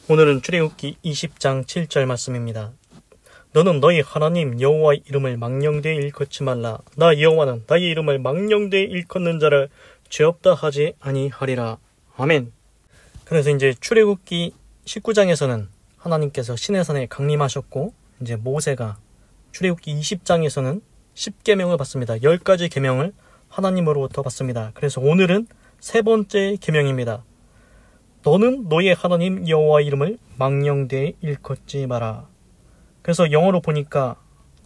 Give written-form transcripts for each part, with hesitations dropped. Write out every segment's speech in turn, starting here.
오늘은 출애굽기 20장 7절 말씀입니다. 너는 너희 하나님 여호와의 이름을 망령되이 일컫지 말라. 나 여호와는 나의 이름을 망령되이 일컫는 자를 죄없다 하지 아니하리라. 아멘. 그래서 이제 출애굽기 19장에서는 하나님께서 시내산에 강림하셨고, 이제 모세가 출애굽기 20장에서는 10계명을 받습니다. 10가지 계명을 하나님으로부터 받습니다. 그래서 오늘은 세 번째 계명입니다. 너는 너의 하나님 여호와의 이름을 망령되이 일컫지 마라. 그래서 영어로 보니까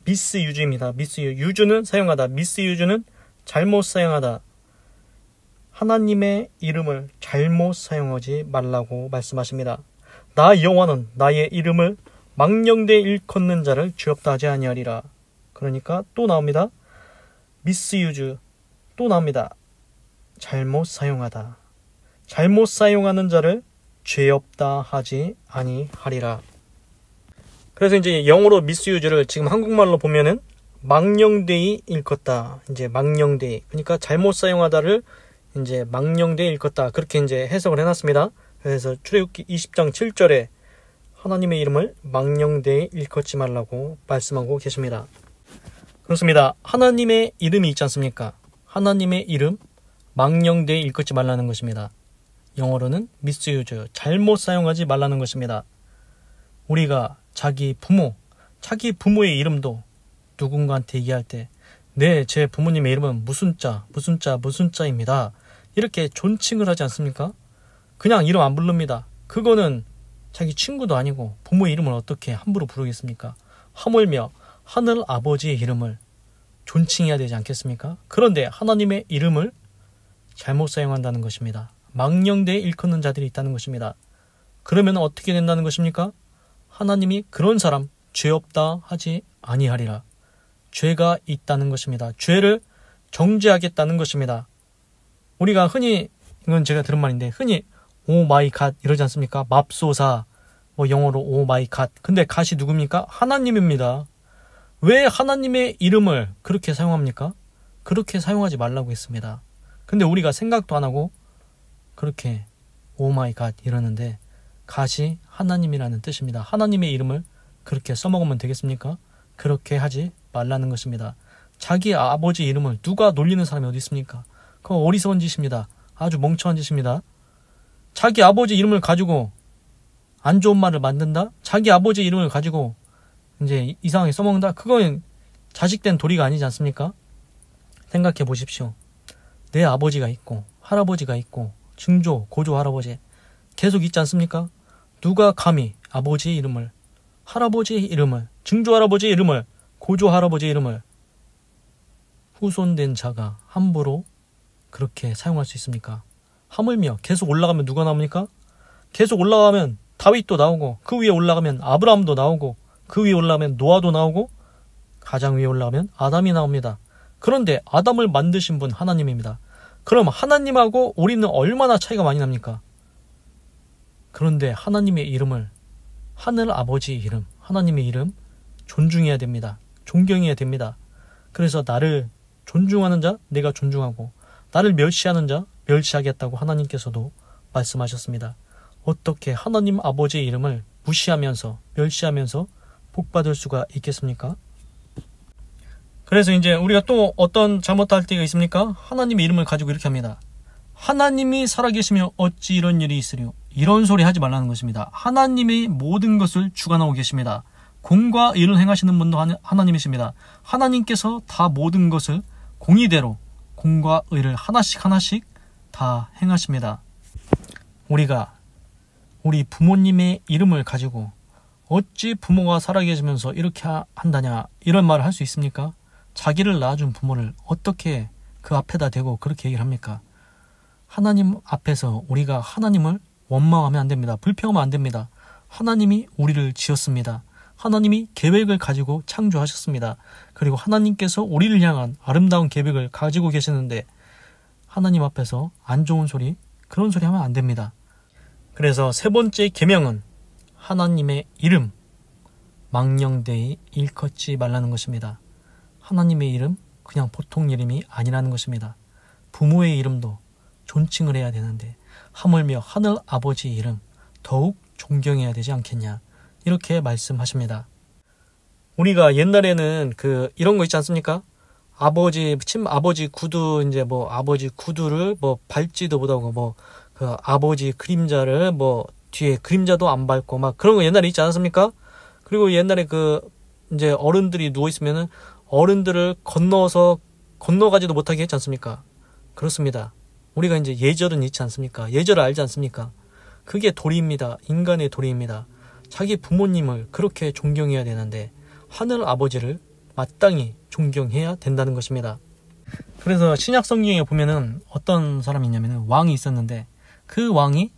미스유즈입니다. 유즈는 사용하다, 미스유즈는 잘못 사용하다. 하나님의 이름을 잘못 사용하지 말라고 말씀하십니다. 나 여호와는 나의 이름을 망령되이 일컫는 자를 죄없다 하지 아니하리라. 그러니까 또 나옵니다. 미스유즈, 또 나옵니다. 잘못 사용하다. 잘못 사용하는 자를 죄없다 하지 아니하리라. 그래서 이제 영어로 미스유즈를 지금 한국말로 보면은 망령되이 일컫다. 이제 망령되이. 그러니까 잘못 사용하다를 이제 망령되이 일컫다. 그렇게 이제 해석을 해놨습니다. 그래서 출애굽기 20장 7절에 하나님의 이름을 망령되이 일컫지 말라고 말씀하고 계십니다. 그렇습니다. 하나님의 이름이 있지 않습니까? 하나님의 이름 망령되이 일컫지 말라는 것입니다. 영어로는 미스유즈, 잘못 사용하지 말라는 것입니다. 우리가 자기 부모의 이름도 누군가한테 얘기할 때, 네, 제 부모님의 이름은 무슨 자입니다. 이렇게 존칭을 하지 않습니까? 그냥 이름 안 부릅니다. 그거는 자기 친구도 아니고 부모의 이름을 어떻게 함부로 부르겠습니까? 하물며 하늘 아버지의 이름을 존칭해야 되지 않겠습니까? 그런데 하나님의 이름을 잘못 사용한다는 것입니다. 망령되이 일컫는 자들이 있다는 것입니다. 그러면 어떻게 된다는 것입니까? 하나님이 그런 사람 죄없다 하지 아니하리라. 죄가 있다는 것입니다. 죄를 정죄하겠다는 것입니다. 우리가 흔히, 이건 제가 들은 말인데, 흔히 오 마이 갓 이러지 않습니까? 맙소사, 영어로 오 마이 갓. 근데 갓이 누굽니까? 하나님입니다. 왜 하나님의 이름을 그렇게 사용합니까? 그렇게 사용하지 말라고 했습니다. 근데 우리가 생각도 안 하고 그렇게 오 마이 갓 이러는데, 갓이 하나님이라는 뜻입니다. 하나님의 이름을 그렇게 써먹으면 되겠습니까? 그렇게 하지 말라는 것입니다. 자기 아버지 이름을 누가 놀리는 사람이 어디 있습니까? 그거 어리석은 짓입니다. 아주 멍청한 짓입니다. 자기 아버지 이름을 가지고 안 좋은 말을 만든다? 자기 아버지 이름을 가지고 이제 이상하게 써먹는다? 그건 자식된 도리가 아니지 않습니까? 생각해 보십시오. 내 아버지가 있고 할아버지가 있고 증조, 고조 할아버지 계속 있지 않습니까? 누가 감히 아버지의 이름을, 할아버지의 이름을, 증조 할아버지의 이름을, 고조 할아버지의 이름을 후손된 자가 함부로 그렇게 사용할 수 있습니까? 하물며 계속 올라가면 누가 나옵니까? 계속 올라가면 다윗도 나오고, 그 위에 올라가면 아브라함도 나오고, 그 위에 올라가면 노아도 나오고, 가장 위에 올라가면 아담이 나옵니다. 그런데 아담을 만드신 분 하나님입니다. 그럼 하나님하고 우리는 얼마나 차이가 많이 납니까? 그런데 하나님의 이름을, 하늘 아버지의 이름, 하나님의 이름 존중해야 됩니다. 존경해야 됩니다. 그래서 나를 존중하는 자 내가 존중하고, 나를 멸시하는 자 멸시하겠다고 하나님께서도 말씀하셨습니다. 어떻게 하나님 아버지의 이름을 무시하면서 멸시하면서 복받을 수가 있겠습니까? 그래서 이제 우리가 또 어떤 잘못할 때가 있습니까? 하나님의 이름을 가지고 이렇게 합니다. 하나님이 살아계시며 어찌 이런 일이 있으리요? 이런 소리 하지 말라는 것입니다. 하나님이 모든 것을 주관하고 계십니다. 공과 의를 행하시는 분도 하나님이십니다. 하나님께서 다 모든 것을 공의대로 공과 의를 하나씩 다 행하십니다. 우리가 우리 부모님의 이름을 가지고 어찌 부모가 살아계시면서 이렇게 한다냐, 이런 말을 할 수 있습니까? 자기를 낳아준 부모를 어떻게 그 앞에다 대고 그렇게 얘기를 합니까? 하나님 앞에서 우리가 하나님을 원망하면 안 됩니다. 불평하면 안 됩니다. 하나님이 우리를 지었습니다. 하나님이 계획을 가지고 창조하셨습니다. 그리고 하나님께서 우리를 향한 아름다운 계획을 가지고 계시는데, 하나님 앞에서 안 좋은 소리, 그런 소리 하면 안 됩니다. 그래서 세 번째 계명은 하나님의 이름 망령되이 일컫지 말라는 것입니다. 하나님의 이름 그냥 보통 이름이 아니라는 것입니다. 부모의 이름도 존칭을 해야 되는데 하물며 하늘 아버지의 이름 더욱 존경해야 되지 않겠냐. 이렇게 말씀하십니다. 우리가 옛날에는 이런 거 있지 않습니까? 아버지 구두, 이제 아버지 구두를 밟지도 못하고, 아버지 그림자를 뒤에 그림자도 안 밟고, 그런 거 옛날에 있지 않았습니까? 그리고 옛날에 이제 어른들이 누워있으면은 어른들을 건너가지도 못하게 했지 않습니까? 그렇습니다. 우리가 이제 예절은 있지 않습니까? 예절을 알지 않습니까? 그게 도리입니다. 인간의 도리입니다. 자기 부모님을 그렇게 존경해야 되는데, 하늘 아버지를 마땅히 존경해야 된다는 것입니다. 그래서 신약 성경에 보면은 어떤 사람이 있냐면은 왕이 있었는데, 그 왕이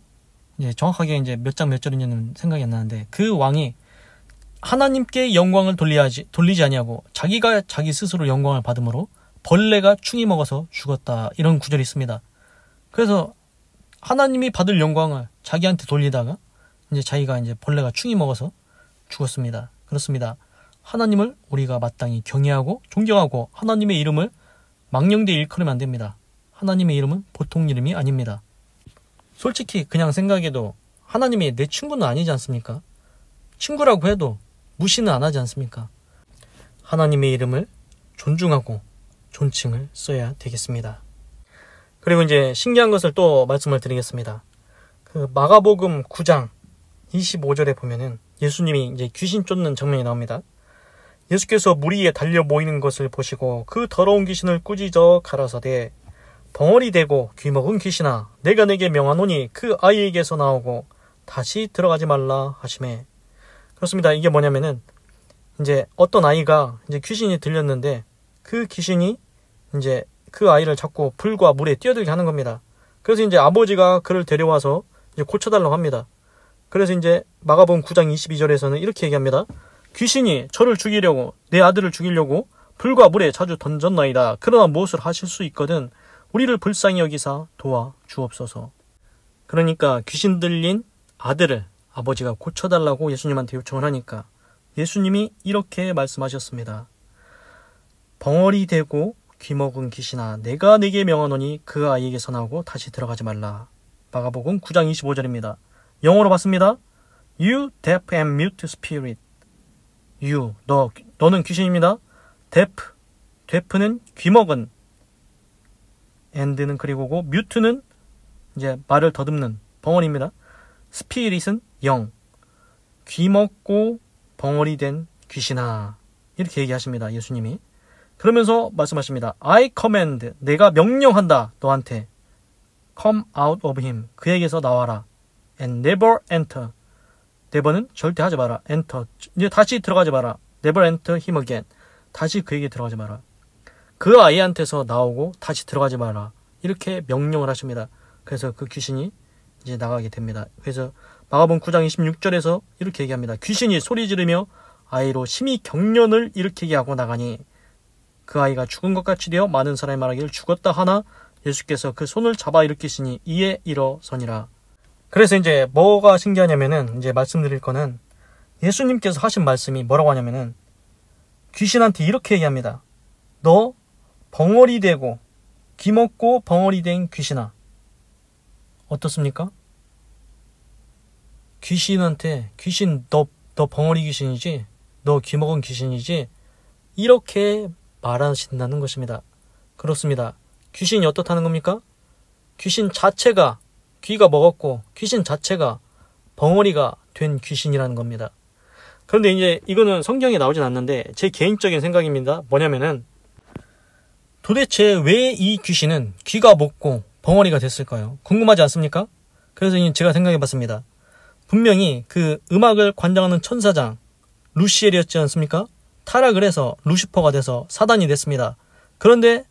이제 정확하게 이제 몇 장 몇 절인지는 생각이 안 나는데, 그 왕이 하나님께 영광을 돌리지 아니하고 자기가 자기 스스로 영광을 받음으로 벌레가 충이 먹어서 죽었다. 이런 구절이 있습니다. 그래서 하나님이 받을 영광을 자기한테 돌리다가 이제 자기가 이제 벌레가 충이 먹어서 죽었습니다. 그렇습니다. 하나님을 우리가 마땅히 경외하고 존경하고 하나님의 이름을 망령되이 일컬으면 안 됩니다. 하나님의 이름은 보통 이름이 아닙니다. 솔직히 그냥 생각해도 하나님이 내 친구는 아니지 않습니까? 친구라고 해도 무시는 안 하지 않습니까? 하나님의 이름을 존중하고 존칭을 써야 되겠습니다. 그리고 이제 신기한 것을 또 말씀을 드리겠습니다. 마가복음 9장 25절에 보면은 예수님이 이제 귀신 쫓는 장면이 나옵니다. 예수께서 무리에 달려 모이는 것을 보시고 그 더러운 귀신을 꾸짖어 가라사대 벙어리 대고 귀먹은 귀신아 내가 내게 명하노니 그 아이에게서 나오고 다시 들어가지 말라 하시매. 그렇습니다. 이게 뭐냐면은 이제 어떤 아이가 이제 귀신이 들렸는데 그 귀신이 이제 그 아이를 자꾸 불과 물에 뛰어들게 하는 겁니다. 그래서 이제 아버지가 그를 데려와서 이제 고쳐달라고 합니다. 그래서 이제 마가복음 9장 22절에서는 이렇게 얘기합니다. 귀신이 저를 죽이려고 내 아들을 죽이려고 불과 물에 자주 던졌나이다. 그러나 무엇을 하실 수 있거든 우리를 불쌍히 여기사 도와 주옵소서. 그러니까 귀신 들린 아들을 아버지가 고쳐달라고 예수님한테 요청을 하니까 예수님이 이렇게 말씀하셨습니다. 벙어리 대고 귀먹은 귀신아 내가 내게 명하노니 그 아이에게서 나오고 다시 들어가지 말라. 마가복음 9장 25절입니다. 영어로 봤습니다. You deaf and mute spirit. You, 너는 귀신입니다. deaf는 귀먹은, and는 그리고고, mute는 이제 말을 더듬는 벙어리입니다. spirit은 영, 귀먹고 벙어리 된 귀신아. 이렇게 얘기하십니다. 예수님이. 그러면서 말씀하십니다. I command, 내가 명령한다. 너한테. Come out of him, 그에게서 나와라. And never enter. never는 절대 하지 마라. enter, 이제 다시 들어가지 마라. never enter him again. 다시 그에게 들어가지 마라. 그 아이한테서 나오고 다시 들어가지 마라. 이렇게 명령을 하십니다. 그래서 그 귀신이 이제 나가게 됩니다. 그래서 마가복음 9장 26절에서 이렇게 얘기합니다. 귀신이 소리 지르며 아이로 심히 경련을 일으키게 하고 나가니 그 아이가 죽은 것 같이 되어 많은 사람이 말하기를 죽었다 하나 예수께서 그 손을 잡아 일으키시니 이에 일어서니라. 그래서 이제 뭐가 신기하냐면은 이제 말씀드릴 거는 예수님께서 하신 말씀이 뭐라고 하냐면은 귀신한테 이렇게 얘기합니다. 너 벙어리 되고 귀먹고 벙어리 된 귀신아. 어떻습니까? 귀신한테 귀신 너 벙어리 귀신이지? 너 귀먹은 귀신이지? 이렇게 말하신다는 것입니다. 그렇습니다. 귀신이 어떻다는 겁니까? 귀신 자체가 귀가 먹었고 귀신 자체가 벙어리가 된 귀신이라는 겁니다. 그런데 이제 이거는 성경에 나오진 않는데 제 개인적인 생각입니다. 뭐냐면은 도대체 왜 이 귀신은 귀가 먹고 벙어리가 됐을까요? 궁금하지 않습니까? 그래서 제가 생각해봤습니다. 분명히 그 음악을 관장하는 천사장 루시엘이었지 않습니까? 타락을 해서 루시퍼가 돼서 사단이 됐습니다. 그런데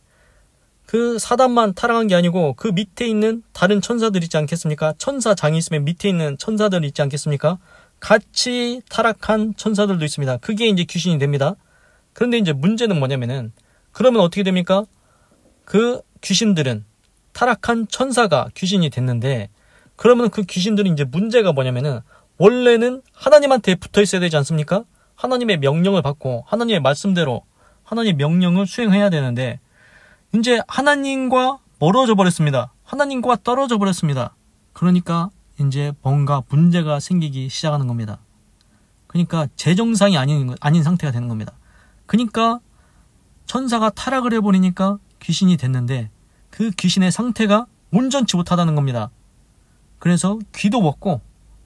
그 사단만 타락한 게 아니고 그 밑에 있는 다른 천사들 있지 않겠습니까? 천사장이 있으면 밑에 있는 천사들 있지 않겠습니까? 같이 타락한 천사들도 있습니다. 그게 이제 귀신이 됩니다. 그런데 이제 문제는 뭐냐면은 그러면 어떻게 됩니까? 그 귀신들은 타락한 천사가 귀신이 됐는데 그러면 그 귀신들은 이제 문제가 뭐냐면은 원래는 하나님한테 붙어 있어야 되지 않습니까? 하나님의 명령을 받고 하나님의 말씀대로 하나님의 명령을 수행해야 되는데 이제 하나님과 멀어져 버렸습니다. 하나님과 떨어져 버렸습니다. 그러니까 이제 뭔가 문제가 생기기 시작하는 겁니다. 그러니까 제정상이 아닌 상태가 되는 겁니다. 그러니까 천사가 타락을 해버리니까 귀신이 됐는데 그 귀신의 상태가 온전치 못하다는 겁니다. 그래서 귀도 먹고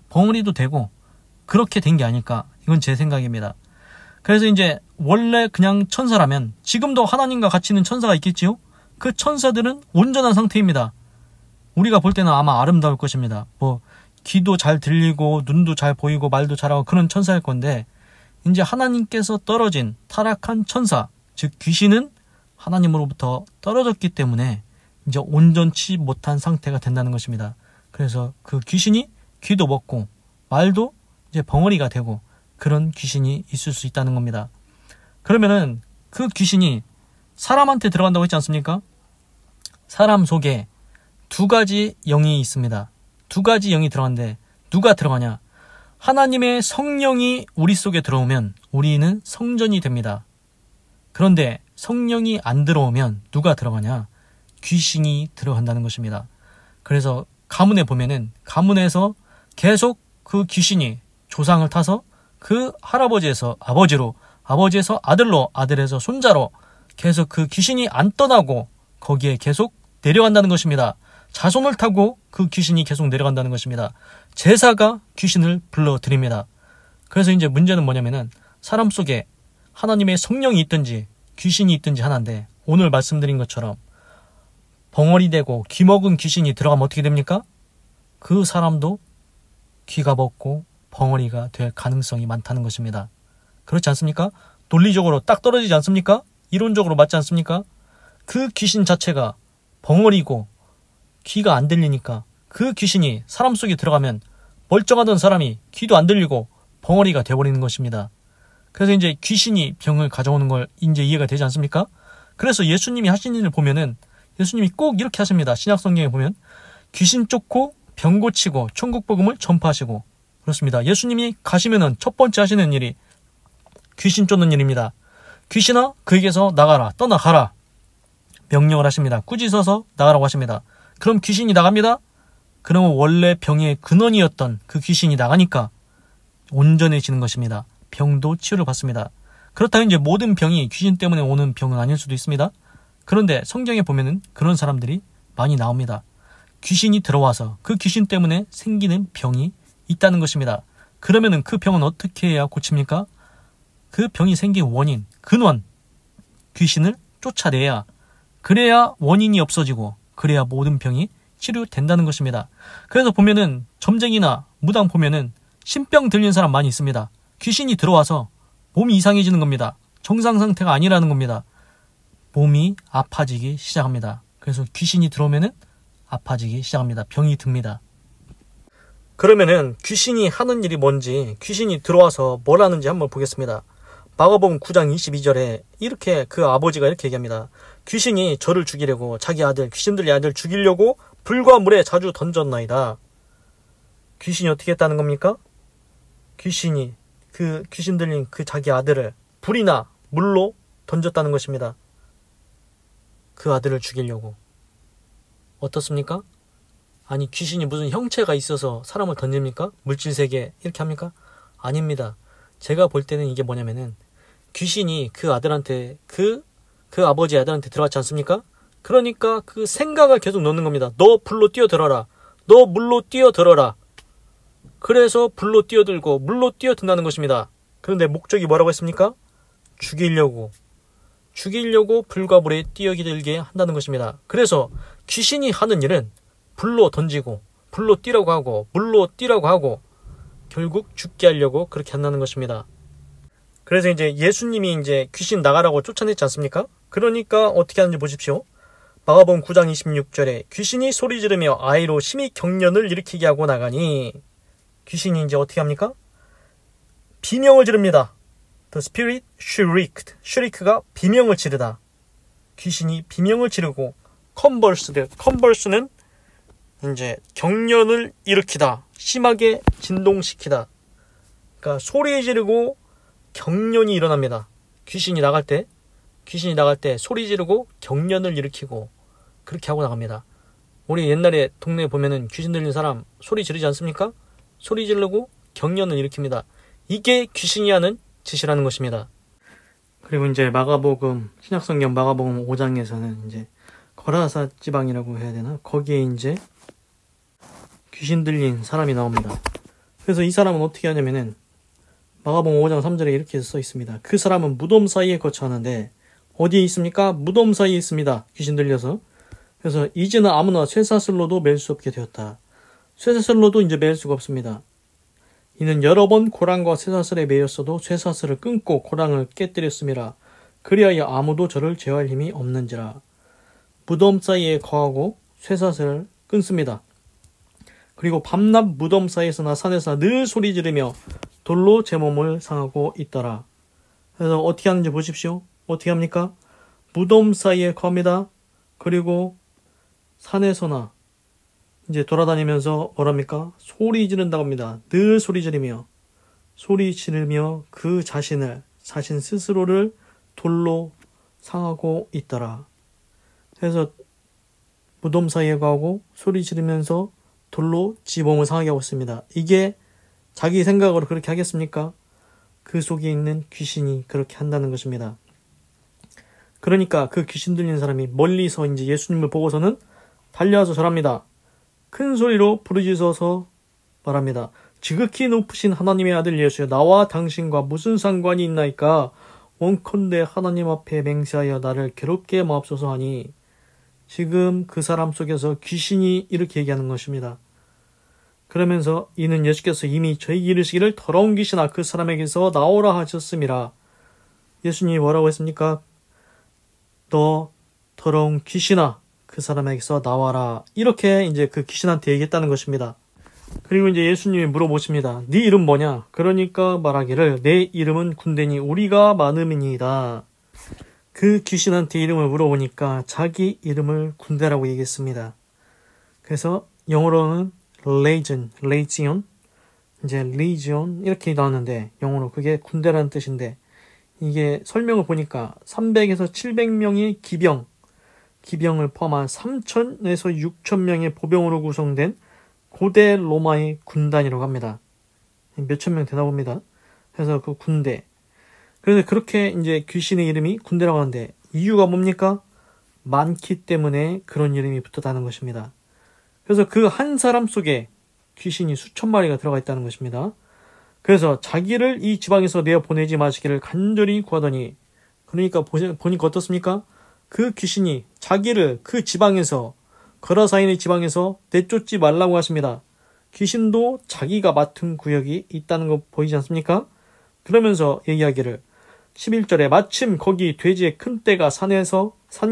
벙어리도 되고 그렇게 된 게 아닐까. 이건 제 생각입니다. 그래서 이제 원래 그냥 천사라면 지금도 하나님과 같이 있는 천사가 있겠지요? 그 천사들은 온전한 상태입니다. 우리가 볼 때는 아마 아름다울 것입니다. 뭐 귀도 잘 들리고 눈도 잘 보이고 말도 잘하고 그런 천사일 건데 이제 하나님께서 떨어진 타락한 천사, 즉 귀신은 하나님으로부터 떨어졌기 때문에 이제 온전치 못한 상태가 된다는 것입니다. 그래서 그 귀신이 귀도 먹고 말도 이제 벙어리가 되고 그런 귀신이 있을 수 있다는 겁니다. 그러면은 그 귀신이 사람한테 들어간다고 했지 않습니까? 사람 속에 두 가지 영이 있습니다. 두 가지 영이 들어가는데 누가 들어가냐? 하나님의 성령이 우리 속에 들어오면 우리는 성전이 됩니다. 그런데 성령이 안 들어오면 누가 들어가냐? 귀신이 들어간다는 것입니다. 그래서 가문에 보면은 가문에서 계속 그 귀신이 조상을 타서 그 할아버지에서 아버지로, 아버지에서 아들로, 아들에서 손자로 계속 그 귀신이 안 떠나고 거기에 계속 내려간다는 것입니다. 자손을 타고 그 귀신이 계속 내려간다는 것입니다. 제사가 귀신을 불러들입니다. 그래서 이제 문제는 뭐냐면은 사람 속에 하나님의 성령이 있든지 귀신이 있든지 하나인데 오늘 말씀드린 것처럼 벙어리 되고 귀 먹은 귀신이 들어가면 어떻게 됩니까? 그 사람도 귀가 먹고 벙어리가 될 가능성이 많다는 것입니다. 그렇지 않습니까? 논리적으로 딱 떨어지지 않습니까? 이론적으로 맞지 않습니까? 그 귀신 자체가 벙어리고 귀가 안 들리니까 그 귀신이 사람 속에 들어가면 멀쩡하던 사람이 귀도 안 들리고 벙어리가 돼버리는 것입니다. 그래서 이제 귀신이 병을 가져오는 걸 이제 이해가 되지 않습니까? 그래서 예수님이 하신 일을 보면은 예수님이 꼭 이렇게 하십니다. 신약 성경에 보면 귀신 쫓고 병 고치고 천국 복음을 전파하시고 그렇습니다. 예수님이 가시면은 첫 번째 하시는 일이 귀신 쫓는 일입니다. 귀신아 그에게서 나가라, 떠나가라 명령을 하십니다. 꾸짖어서 나가라고 하십니다. 그럼 귀신이 나갑니다. 그러면 원래 병의 근원이었던 그 귀신이 나가니까 온전해지는 것입니다. 병도 치유를 받습니다. 그렇다면 이제 모든 병이 귀신 때문에 오는 병은 아닐 수도 있습니다. 그런데 성경에 보면은 그런 사람들이 많이 나옵니다. 귀신이 들어와서 그 귀신 때문에 생기는 병이 있다는 것입니다. 그러면은 그 병은 어떻게 해야 고칩니까? 그 병이 생긴 원인, 근원, 귀신을 쫓아내야 그래야 원인이 없어지고 그래야 모든 병이 치료된다는 것입니다. 그래서 보면은 점쟁이나 무당 보면은 신병 들린 사람 많이 있습니다. 귀신이 들어와서 몸이 이상해지는 겁니다. 정상 상태가 아니라는 겁니다. 몸이 아파지기 시작합니다. 그래서 귀신이 들어오면은 아파지기 시작합니다. 병이 듭니다. 그러면은 귀신이 하는 일이 뭔지, 귀신이 들어와서 뭘 하는지 한번 보겠습니다. 마가복음 9장 22절에 이렇게 그 아버지가 이렇게 얘기합니다. 귀신이 저를 죽이려고 자기 아들, 귀신 들린 아들 죽이려고 불과 물에 자주 던졌나이다. 귀신이 어떻게 했다는 겁니까? 귀신이 그 귀신 들린 그 자기 아들을 불이나 물로 던졌다는 것입니다. 그 아들을 죽이려고. 어떻습니까? 아니 귀신이 무슨 형체가 있어서 사람을 던집니까? 물질세계 이렇게 합니까? 아닙니다. 제가 볼 때는 이게 뭐냐면은 귀신이 그 아들한테 그 아버지 아들한테 들어왔지 않습니까? 그러니까 그 생각을 계속 넣는 겁니다. 너 불로 뛰어들어라. 너 물로 뛰어들어라. 그래서 불로 뛰어들고 물로 뛰어든다는 것입니다. 그런데 목적이 뭐라고 했습니까? 죽이려고 불과 물에 뛰어들게 한다는 것입니다. 그래서 귀신이 하는 일은 불로 던지고 불로 뛰라고 하고 물로 뛰라고 하고 결국 죽게 하려고 그렇게 한다는 것입니다. 그래서 이제 예수님이 이제 귀신 나가라고 쫓아냈지 않습니까? 그러니까 어떻게 하는지 보십시오. 마가복음 9장 26절에 귀신이 소리 지르며 아이로 심히 경련을 일으키게 하고 나가니 귀신이 이제 어떻게 합니까? 비명을 지릅니다. The spirit shrieked. shriek가 비명을 지르다. 귀신이 비명을 지르고 convulse는 이제 경련을 일으키다. 심하게 진동시키다. 그러니까 소리 지르고 경련이 일어납니다. 귀신이 나갈 때 소리 지르고 경련을 일으키고 그렇게 하고 나갑니다. 우리 옛날에 동네에 보면은 귀신 들린 사람 소리 지르지 않습니까? 소리 지르고 경련을 일으킵니다. 이게 귀신이 하는 짓이라는 것입니다. 그리고 이제 마가복음, 신약성경 마가복음 5장에서는 이제 거라사 지방이라고 해야 되나? 거기에 이제 귀신 들린 사람이 나옵니다. 그래서 이 사람은 어떻게 하냐면은 마가복음 5장 3절에 이렇게 써 있습니다. 그 사람은 무덤 사이에 거처하는데 어디에 있습니까? 무덤 사이에 있습니다. 귀신 들려서. 그래서 이제는 아무나 쇠사슬로도 맬 수 없게 되었다. 쇠사슬로도 이제 맬 수가 없습니다. 이는 여러 번 고랑과 쇠사슬에 매였어도 쇠사슬을 끊고 고랑을 깨뜨렸음이라. 그리하여 아무도 저를 제어할 힘이 없는지라. 무덤 사이에 거하고 쇠사슬을 끊습니다. 그리고 밤낮 무덤 사이에서나 산에서나 늘 소리 지르며 돌로 제 몸을 상하고 있더라. 그래서 어떻게 하는지 보십시오. 어떻게 합니까? 무덤 사이에 거합니다. 그리고 산에서나 이제 돌아다니면서 뭐랍니까? 소리 지른다고 합니다. 늘 소리 지르며 그 자신 스스로를 돌로 상하고 있더라. 그래서 무덤 사이에 가고 소리 지르면서 돌로 지 몸을 상하게 하고 있습니다. 이게 자기 생각으로 그렇게 하겠습니까? 그 속에 있는 귀신이 그렇게 한다는 것입니다. 그러니까 그 귀신 들린 사람이 멀리서 이제 예수님을 보고서는 달려와서 절합니다. 큰 소리로 부르짖어서 말합니다. 지극히 높으신 하나님의 아들 예수여, 나와 당신과 무슨 상관이 있나이까? 원컨대 하나님 앞에 맹세하여 나를 괴롭게 마옵소서 하니, 지금 그 사람 속에서 귀신이 이렇게 얘기하는 것입니다. 그러면서 이는 예수께서 이미 저에게 이르시기를 더러운 귀신아 그 사람에게서 나오라 하셨음이라. 예수님이 뭐라고 했습니까? 너 더러운 귀신아 그 사람에게서 나와라. 이렇게 이제 그 귀신한테 얘기했다는 것입니다. 그리고 이제 예수님이 물어보십니다. 네 이름 뭐냐? 그러니까 말하기를 내 이름은 군대니 우리가 많음이니이다. 그 귀신한테 이름을 물어보니까 자기 이름을 군대라고 얘기했습니다. 그래서 영어로는 레이전, 이제 legion 이렇게 나왔는데 영어로 그게 군대라는 뜻인데, 이게 설명을 보니까 300에서 700명의 기병을 포함한 3,000에서 6,000명의 보병으로 구성된 고대 로마의 군단이라고 합니다. 몇천 명 되나 봅니다. 그래서 그 군대. 그래서 그렇게 이제 귀신의 이름이 군대라고 하는데 이유가 뭡니까? 많기 때문에 그런 이름이 붙었다는 것입니다. 그래서 그 한 사람 속에 귀신이 수천 마리가 들어가 있다는 것입니다. 그래서 자기를 이 지방에서 내어 보내지 마시기를 간절히 구하더니, 그러니까 보니까 어떻습니까? 그 귀신이 자기를 그 지방에서, 거라사인의 지방에서 내쫓지 말라고 하십니다. 귀신도 자기가 맡은 구역이 있다는 거 보이지 않습니까? 그러면서 얘기하기를 11절에 마침 거기 돼지의 큰 떼가 산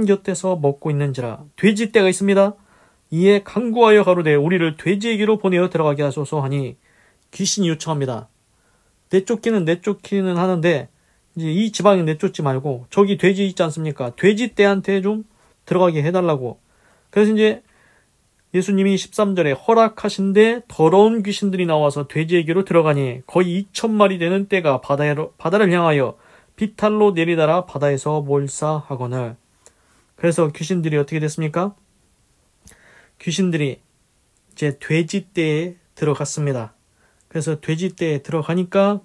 곁에서 먹고 있는지라. 돼지 떼가 있습니다. 이에 간구하여 가로되 우리를 돼지에게로 보내어 들어가게 하소서 하니 귀신이 요청합니다. 내쫓기는 하는데 이제 이 지방에 내쫓지 말고 저기 돼지 있지 않습니까? 돼지 떼한테 좀 들어가게 해달라고. 그래서 이제 예수님이 13절에 허락하신데 더러운 귀신들이 나와서 돼지에게로 들어가니 거의 2,000마리 되는 떼가 바다를 향하여 비탈로 내리다라 바다에서 몰사하거늘. 그래서 귀신들이 어떻게 됐습니까? 귀신들이 이제 돼지떼에 들어갔습니다. 그래서 돼지떼에 들어가니까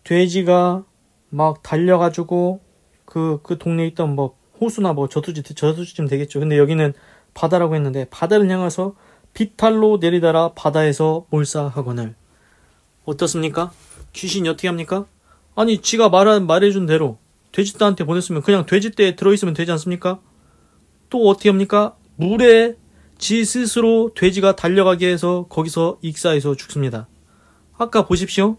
돼지가 막 달려가지고 그 동네에 있던 뭐 호수나 뭐 저수지쯤 되겠죠. 근데 여기는 바다라고 했는데 바다를 향해서 비탈로 내리다라 바다에서 몰사하거늘. 어떻습니까? 귀신이 어떻게 합니까? 아니 지가 말해준 대로 돼지떼한테 보냈으면 그냥 돼지떼에 들어있으면 되지 않습니까? 또 어떻게 합니까? 물에 지 스스로 돼지가 달려가게 해서 거기서 익사해서 죽습니다. 아까 보십시오.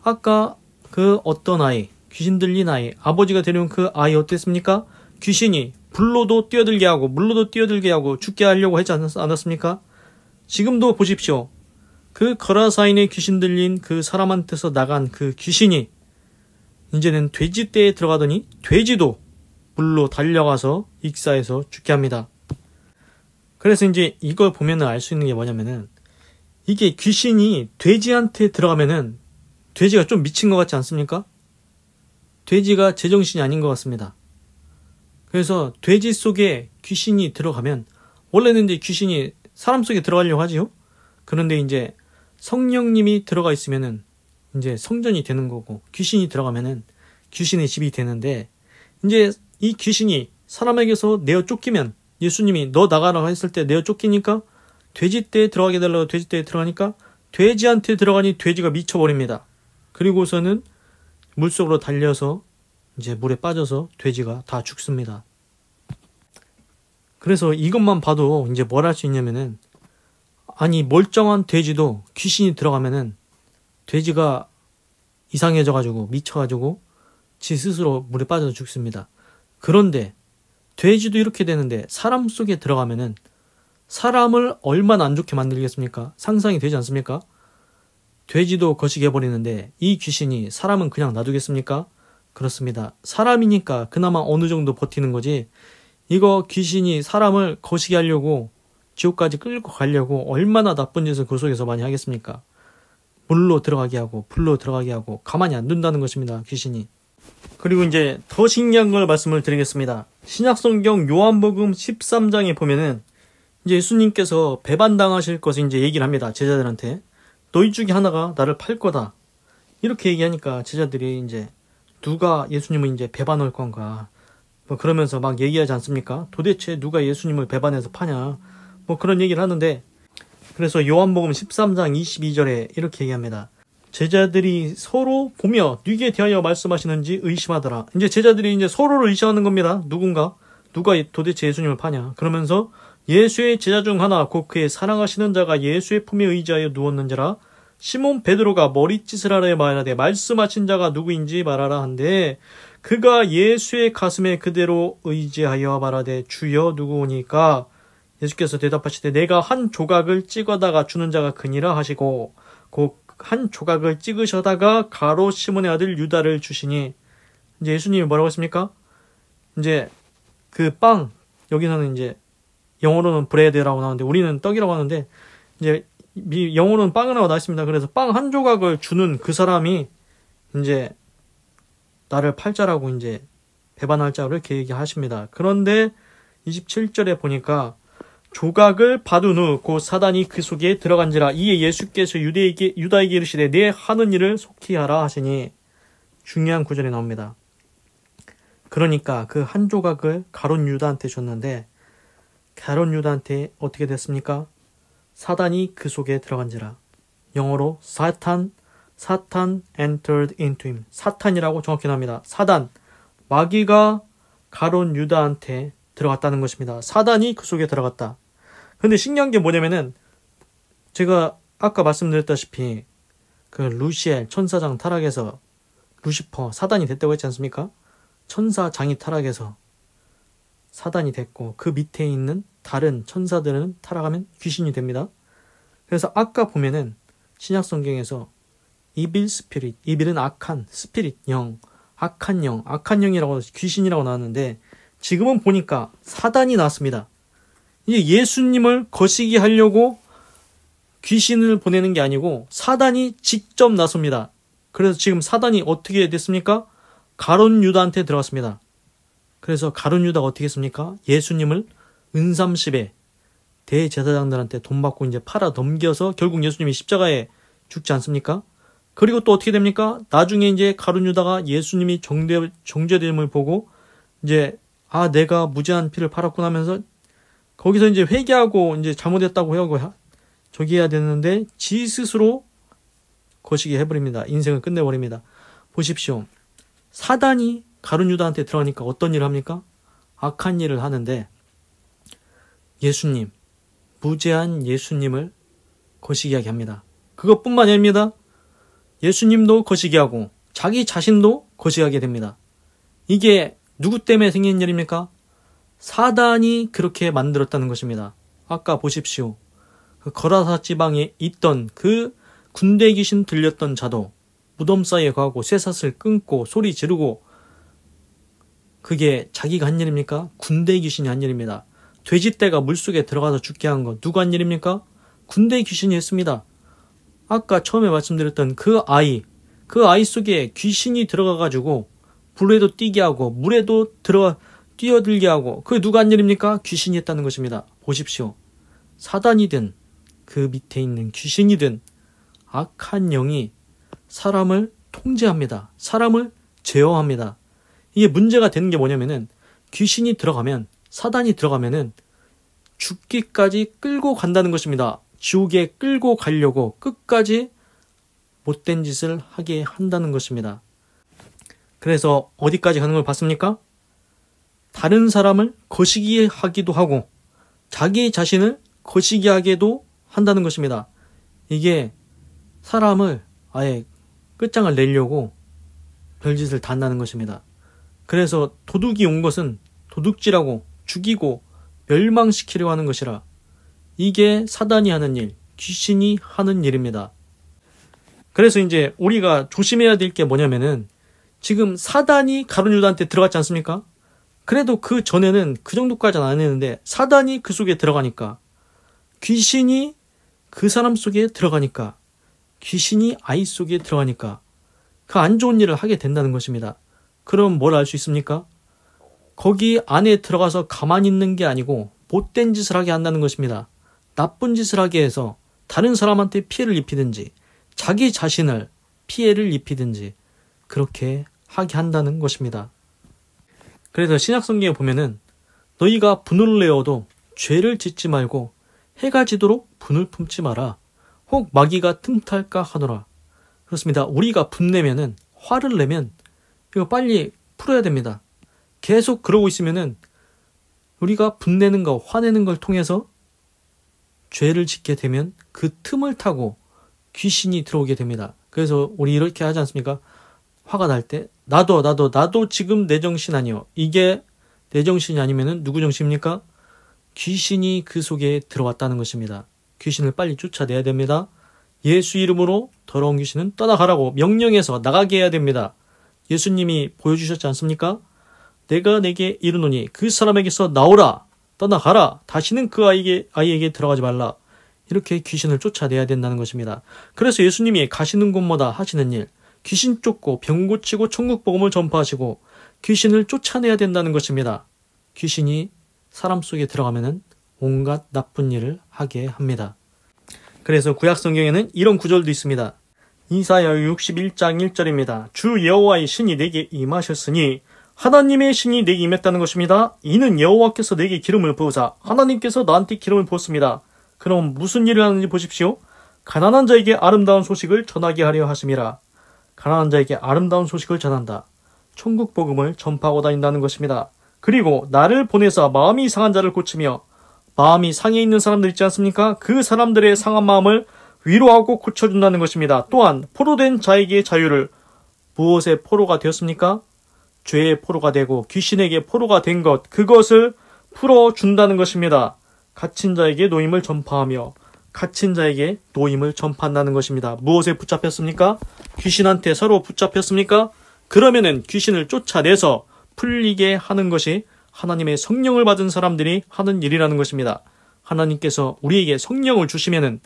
아까 그 어떤 아이, 귀신 들린 아이, 아버지가 데려온 그 아이 어땠습니까? 귀신이 불로도 뛰어들게 하고 물로도 뛰어들게 하고 죽게 하려고 하지 않았습니까? 지금도 보십시오. 그 거라사인의 귀신 들린 그 사람한테서 나간 그 귀신이 이제는 돼지떼에 들어가더니 돼지도 물로 달려가서 익사해서 죽게 합니다. 그래서 이제 이걸 보면은 알 수 있는 게 뭐냐면은 이게 귀신이 돼지한테 들어가면은 돼지가 좀 미친 것 같지 않습니까? 돼지가 제정신이 아닌 것 같습니다. 그래서 돼지 속에 귀신이 들어가면, 원래는 이제 귀신이 사람 속에 들어가려고 하지요. 그런데 이제 성령님이 들어가 있으면은 이제 성전이 되는 거고, 귀신이 들어가면은 귀신의 집이 되는데, 이제 이 귀신이 사람에게서 내어 쫓기면, 예수님이 너 나가라고 했을 때 내어 쫓기니까 돼지떼에 들어가게 달라고 돼지떼에 들어가니까 돼지한테 들어가니 돼지가 미쳐버립니다. 그리고서는 물속으로 달려서 이제 물에 빠져서 돼지가 다 죽습니다. 그래서 이것만 봐도 이제 뭘 할 수 있냐면은, 아니 멀쩡한 돼지도 귀신이 들어가면은 돼지가 이상해져가지고 미쳐가지고 지 스스로 물에 빠져서 죽습니다. 그런데 돼지도 이렇게 되는데 사람 속에 들어가면은 사람을 얼마나 안 좋게 만들겠습니까? 상상이 되지 않습니까? 돼지도 거시기 해버리는데 이 귀신이 사람은 그냥 놔두겠습니까? 그렇습니다. 사람이니까 그나마 어느 정도 버티는 거지, 이거 귀신이 사람을 거시기 하려고 지옥까지 끌고 가려고 얼마나 나쁜 짓을 그 속에서 많이 하겠습니까? 물로 들어가게 하고 불로 들어가게 하고 가만히 안 둔다는 것입니다, 귀신이. 그리고 이제 더 신기한 걸 말씀을 드리겠습니다. 신약성경 요한복음 13장에 보면은 이제 예수님께서 배반당하실 것을 이제 얘기를 합니다. 제자들한테. 너희 중에 하나가 나를 팔 거다. 이렇게 얘기하니까 제자들이 이제 누가 예수님을 이제 배반할 건가, 뭐 그러면서 막 얘기하지 않습니까? 도대체 누가 예수님을 배반해서 파냐, 뭐 그런 얘기를 하는데, 그래서 요한복음 13장 22절에 이렇게 얘기합니다. 제자들이 서로 보며 누구에 대하여 말씀하시는지 의심하더라. 이제 제자들이 이제 서로를 의심하는 겁니다. 누가 도대체 예수님을 파냐. 그러면서 예수의 제자 중 하나 곧 그의 사랑하시는 자가 예수의 품에 의지하여 누웠는지라. 시몬 베드로가 머리짓을 하려 말하되 말씀하신 자가 누구인지 말하라 한데, 그가 예수의 가슴에 그대로 의지하여 말하되 주여 누구오니까. 예수께서 대답하시되 내가 한 조각을 찍어다가 주는 자가 그니라 하시고, 곧 한 조각을 찍으셔다가 가롯 시몬의 아들 유다를 주시니. 이제 예수님이 뭐라고 했습니까? 이제 그 빵, 여기서는 이제 영어로는 브레드라고 나오는데 우리는 떡이라고 하는데, 이제 영어로는 빵이라고 나왔습니다. 그래서 빵 한 조각을 주는 그 사람이 이제 나를 팔자라고 이제 배반할 자를 이렇게 얘기하십니다. 그런데 27절에 보니까 조각을 받은 후 곧 사단이 그 속에 들어간지라. 이에 예수께서 유다에게 이르시되 내 하는 일을 속히 하라 하시니. 중요한 구절이 나옵니다. 그러니까 그 한 조각을 가룟 유다한테 줬는데, 가룟 유다한테 어떻게 됐습니까? 사단이 그 속에 들어간지라. 영어로 Satan entered into him. 사탄이라고 정확히 나옵니다. 사단, 마귀가 가룟 유다한테 들어갔다는 것입니다. 사단이 그 속에 들어갔다. 근데 신기한 게 뭐냐면은, 제가 아까 말씀드렸다시피 그 루시엘 천사장 타락에서 루시퍼 사단이 됐다고 했지 않습니까? 천사장이 타락해서 사단이 됐고, 그 밑에 있는 다른 천사들은 타락하면 귀신이 됩니다. 그래서 아까 보면은 신약성경에서 이빌 스피릿, 이빌은 악한, 스피릿 영, 악한 영이라고 귀신이라고 나왔는데, 지금은 보니까 사단이 나왔습니다. 이제 예수님을 거시기 하려고 귀신을 보내는 게 아니고 사단이 직접 나섭니다. 그래서 지금 사단이 어떻게 됐습니까? 가룟 유다한테 들어갔습니다. 그래서 가룟 유다가 어떻게 했습니까? 예수님을 은삼십에 대제사장들한테 돈 받고 이제 팔아 넘겨서 결국 예수님이 십자가에 죽지 않습니까? 그리고 또 어떻게 됩니까? 나중에 이제 가룟 유다가 예수님이 정죄됨을 보고 이제 내가 무죄한 피를 팔았구나 하면서 거기서 이제 회개하고 이제 잘못했다고 하고 저기 해야 되는데 지 스스로 거시기 해버립니다. 인생을 끝내버립니다. 보십시오. 사단이 가룟 유다한테 들어가니까 어떤 일을 합니까? 악한 일을 하는데, 예수님, 무죄한 예수님을 거시기하게 합니다. 그것뿐만이 아닙니다. 예수님도 거시기하고 자기 자신도 거시기하게 됩니다. 이게 누구 때문에 생긴 일입니까? 사단이 그렇게 만들었다는 것입니다. 아까 보십시오. 그 거라사 지방에 있던 그 군대 귀신 들렸던 자도 무덤 사이에 가고 쇠사슬 끊고 소리 지르고, 그게 자기가 한 일입니까? 군대 귀신이 한 일입니다. 돼지떼가 물속에 들어가서 죽게 한 거 누가 한 일입니까? 군대 귀신이 했습니다. 아까 처음에 말씀드렸던 그 아이 속에 귀신이 들어가가지고 불에도 뛰게 하고 물에도 뛰어들게 하고, 그게 누가 한 일입니까? 귀신이 했다는 것입니다. 보십시오. 사단이든 그 밑에 있는 귀신이든 악한 영이 사람을 통제합니다. 사람을 제어합니다. 이게 문제가 되는 게 뭐냐면은, 귀신이 들어가면, 사단이 들어가면은 죽기까지 끌고 간다는 것입니다. 지옥에 끌고 가려고 끝까지 못된 짓을 하게 한다는 것입니다. 그래서 어디까지 가는 걸 봤습니까? 다른 사람을 거시기 하기도 하고 자기 자신을 거시기 하게도 한다는 것입니다. 이게 사람을 아예 끝장을 내려고 별짓을 다 한다는 것입니다. 그래서 도둑이 온 것은 도둑질하고 죽이고 멸망시키려고 하는 것이라, 이게 사단이 하는 일, 귀신이 하는 일입니다. 그래서 이제 우리가 조심해야 될 게 뭐냐면은, 지금 사단이 가룟 유다한테 들어갔지 않습니까? 그래도 그 전에는 그 정도까지는 안 했는데, 사단이 그 속에 들어가니까, 귀신이 그 사람 속에 들어가니까, 귀신이 아이 속에 들어가니까 그 안 좋은 일을 하게 된다는 것입니다. 그럼 뭘 알 수 있습니까? 거기 안에 들어가서 가만히 있는 게 아니고 못된 짓을 하게 한다는 것입니다. 나쁜 짓을 하게 해서 다른 사람한테 피해를 입히든지 자기 자신을 피해를 입히든지 그렇게 하게 한다는 것입니다. 그래서 신약성경에 보면은, 너희가 분을 내어도 죄를 짓지 말고 해가 지도록 분을 품지 마라. 혹 마귀가 틈탈까 하노라. 그렇습니다. 우리가 분내면은, 화를 내면 이거 빨리 풀어야 됩니다. 계속 그러고 있으면은 우리가 분내는 거, 화내는 걸 통해서 죄를 짓게 되면 그 틈을 타고 귀신이 들어오게 됩니다. 그래서 우리 이렇게 하지 않습니까? 화가 날 때 나도 지금 내 정신 아니요. 이게 내 정신이 아니면은 누구 정신입니까? 귀신이 그 속에 들어왔다는 것입니다. 귀신을 빨리 쫓아내야 됩니다. 예수 이름으로 더러운 귀신은 떠나가라고 명령해서 나가게 해야 됩니다. 예수님이 보여주셨지 않습니까? 내가 내게 이르노니 그 사람에게서 나오라, 떠나가라, 다시는 그 아이에게 들어가지 말라. 이렇게 귀신을 쫓아내야 된다는 것입니다. 그래서 예수님이 가시는 곳마다 하시는 일, 귀신 쫓고 병 고치고 천국 복음을 전파하시고 귀신을 쫓아내야 된다는 것입니다. 귀신이 사람 속에 들어가면은 온갖 나쁜 일을 하게 합니다. 그래서 구약 성경에는 이런 구절도 있습니다. 이사야 61장 1절입니다. 주 여호와의 신이 내게 임하셨으니, 하나님의 신이 내게 임했다는 것입니다. 이는 여호와께서 내게 기름을 부으사 하나님께서 나한테 기름을 부었습니다. 그럼 무슨 일을 하는지 보십시오. 가난한 자에게 아름다운 소식을 전하게 하려 하심이라. 가난한 자에게 아름다운 소식을 전한다. 천국 복음을 전파하고 다닌다는 것입니다. 그리고 나를 보내서 마음이 상한 자를 고치며, 마음이 상해 있는 사람들 있지 않습니까? 그 사람들의 상한 마음을 위로하고 고쳐준다는 것입니다. 또한 포로된 자에게 자유를, 무엇의 포로가 되었습니까? 죄의 포로가 되고 귀신에게 포로가 된 것, 그것을 풀어준다는 것입니다. 갇힌 자에게 노임을 전파하며, 갇힌 자에게 노임을 전파한다는 것입니다. 무엇에 붙잡혔습니까? 귀신한테 서로 붙잡혔습니까? 그러면은 귀신을 쫓아내서 풀리게 하는 것이 하나님의 성령을 받은 사람들이 하는 일이라는 것입니다. 하나님께서 우리에게 성령을 주시면은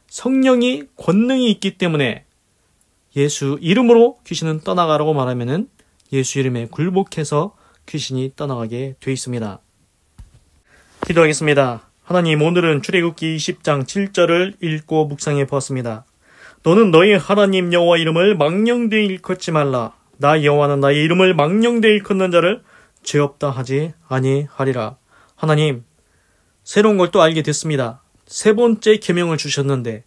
성령이 권능이 있기 때문에 예수 이름으로 귀신은 떠나가라고 말하면은 예수 이름에 굴복해서 귀신이 떠나가게 돼 있습니다. 기도하겠습니다. 하나님, 오늘은 출애굽기 20장 7절을 읽고 묵상해 보았습니다. 너는 너희 하나님 여호와 이름을 망령되이 일컫지 말라. 나 여호와는 나의 이름을 망령되이 일컫는 자를 죄 없다 하지 아니하리라. 하나님, 새로운 걸 또 알게 됐습니다. 세 번째 계명을 주셨는데,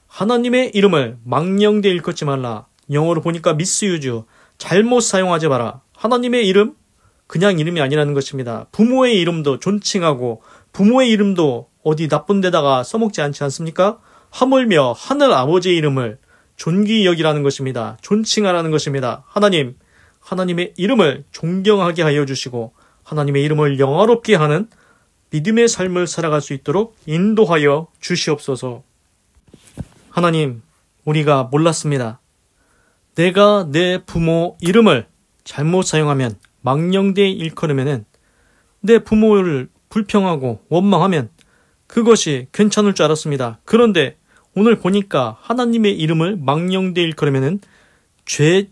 하나님의 이름을 망령되이 일컫지 말라. 영어로 보니까 미스유즈, 잘못 사용하지 마라. 하나님의 이름, 그냥 이름이 아니라는 것입니다. 부모의 이름도 존칭하고 부모의 이름도 어디 나쁜 데다가 써먹지 않지 않습니까? 하물며 하늘 아버지의 이름을 존귀히 여기라는 것입니다. 존칭하라는 것입니다. 하나님, 하나님의 이름을 존경하게 하여 주시고 하나님의 이름을 영화롭게 하는 믿음의 삶을 살아갈 수 있도록 인도하여 주시옵소서. 하나님, 우리가 몰랐습니다. 내가 내 부모 이름을 잘못 사용하면, 망령되이 일컬으면, 내 부모를 불평하고 원망하면 그것이 괜찮을 줄 알았습니다. 그런데 오늘 보니까 하나님의 이름을 망령되이 일컬으면 죄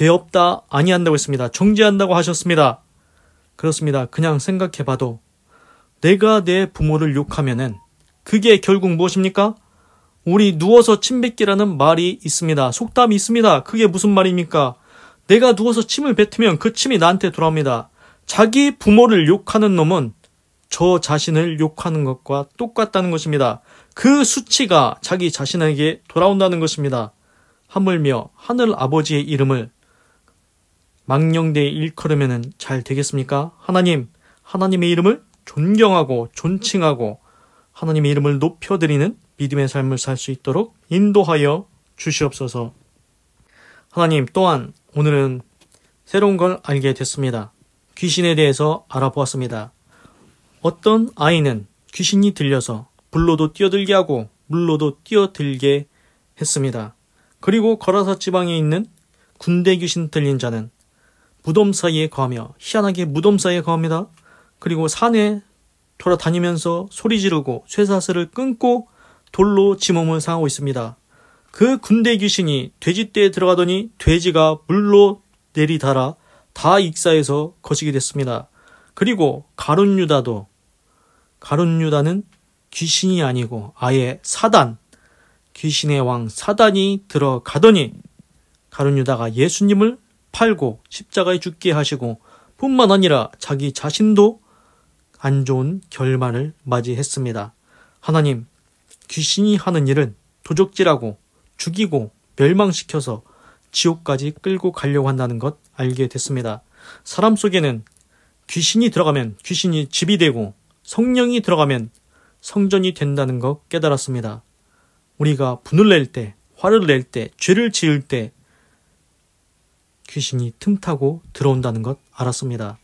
없다 아니한다고 했습니다. 정죄한다고 하셨습니다. 그렇습니다. 그냥 생각해봐도 내가 내 부모를 욕하면은 그게 결국 무엇입니까? 우리 누워서 침 뱉기라는 말이 있습니다. 속담이 있습니다. 그게 무슨 말입니까? 내가 누워서 침을 뱉으면 그 침이 나한테 돌아옵니다. 자기 부모를 욕하는 놈은 저 자신을 욕하는 것과 똑같다는 것입니다. 그 수치가 자기 자신에게 돌아온다는 것입니다. 하물며 하늘 아버지의 이름을 망령되이 일컬으면 잘 되겠습니까? 하나님의 이름을 존경하고 존칭하고 하나님의 이름을 높여드리는 믿음의 삶을 살 수 있도록 인도하여 주시옵소서. 하나님, 또한 오늘은 새로운 걸 알게 됐습니다. 귀신에 대해서 알아보았습니다. 어떤 아이는 귀신이 들려서 불로도 뛰어들게 하고 물로도 뛰어들게 했습니다. 그리고 거라사 지방에 있는 군대 귀신 들린 자는 무덤 사이에 거하며 희한하게 무덤 사이에 거합니다. 그리고 산에 돌아다니면서 소리 지르고 쇠사슬을 끊고 돌로 지 몸을 상하고 있습니다. 그 군대 귀신이 돼지떼에 들어가더니 돼지가 물로 내리달아 다 익사해서 거시게 됐습니다. 그리고 가룟유다는 귀신이 아니고 아예 사단, 귀신의 왕 사단이 들어가더니 가룟유다가 예수님을 팔고 십자가에 죽게 하시고 뿐만 아니라 자기 자신도 안 좋은 결말을 맞이했습니다. 하나님, 귀신이 하는 일은 도적질하고 죽이고 멸망시켜서 지옥까지 끌고 가려고 한다는 것 알게 됐습니다. 사람 속에는 귀신이 들어가면 귀신이 집이 되고 성령이 들어가면 성전이 된다는 것 깨달았습니다. 우리가 분을 낼 때, 화를 낼 때, 죄를 지을 때 귀신이 틈타고 들어온다는 것 알았습니다.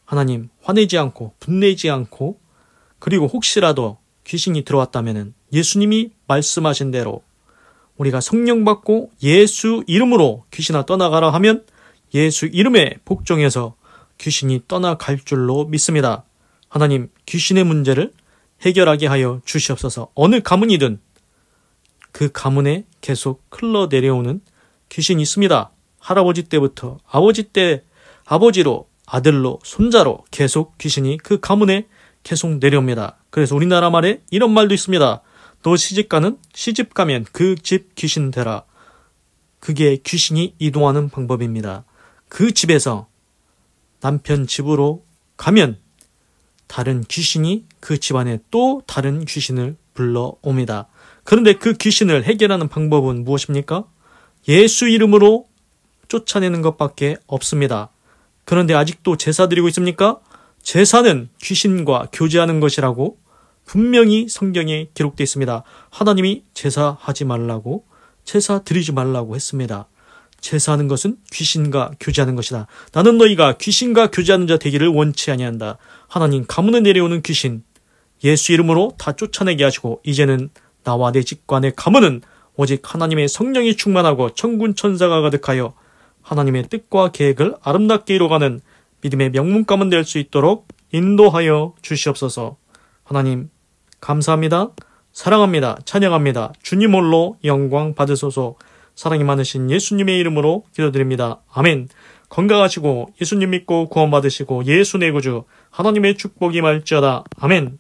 하나님, 화내지 않고 분내지 않고 그리고 혹시라도 귀신이 들어왔다면 예수님이 말씀하신 대로 우리가 성령 받고 예수 이름으로 귀신아 떠나가라 하면 예수 이름에 복종해서 귀신이 떠나갈 줄로 믿습니다. 하나님, 귀신의 문제를 해결하게 하여 주시옵소서. 어느 가문이든 그 가문에 계속 흘러내려오는 귀신이 있습니다. 할아버지 때부터 아버지로 아들로 손자로 계속 귀신이 그 가문에 계속 내려옵니다. 그래서 우리나라 말에 이런 말도 있습니다. 너 시집 가면 그 집 귀신 되라. 그게 귀신이 이동하는 방법입니다. 그 집에서 남편 집으로 가면 다른 귀신이 그 집안에 또 다른 귀신을 불러옵니다. 그런데 그 귀신을 해결하는 방법은 무엇입니까? 예수 이름으로 쫓아내는 것밖에 없습니다. 그런데 아직도 제사 드리고 있습니까? 제사는 귀신과 교제하는 것이라고 분명히 성경에 기록되어 있습니다. 하나님이 제사하지 말라고, 제사 드리지 말라고 했습니다. 제사하는 것은 귀신과 교제하는 것이다. 나는 너희가 귀신과 교제하는 자 되기를 원치 아니한다. 하나님, 가문에 내려오는 귀신 예수 이름으로 다 쫓아내게 하시고 이제는 나와 내 집과 내 가문은 오직 하나님의 성령이 충만하고 천군 천사가 가득하여 하나님의 뜻과 계획을 아름답게 이루어가는 믿음의 명문 가문 될 수 있도록 인도하여 주시옵소서. 하나님, 감사합니다. 사랑합니다. 찬양합니다. 주님 홀로 영광 받으소서. 사랑이 많으신 예수님의 이름으로 기도드립니다. 아멘. 건강하시고 예수님 믿고 구원받으시고 예수 내 구주 하나님의 축복이 말지어다. 아멘.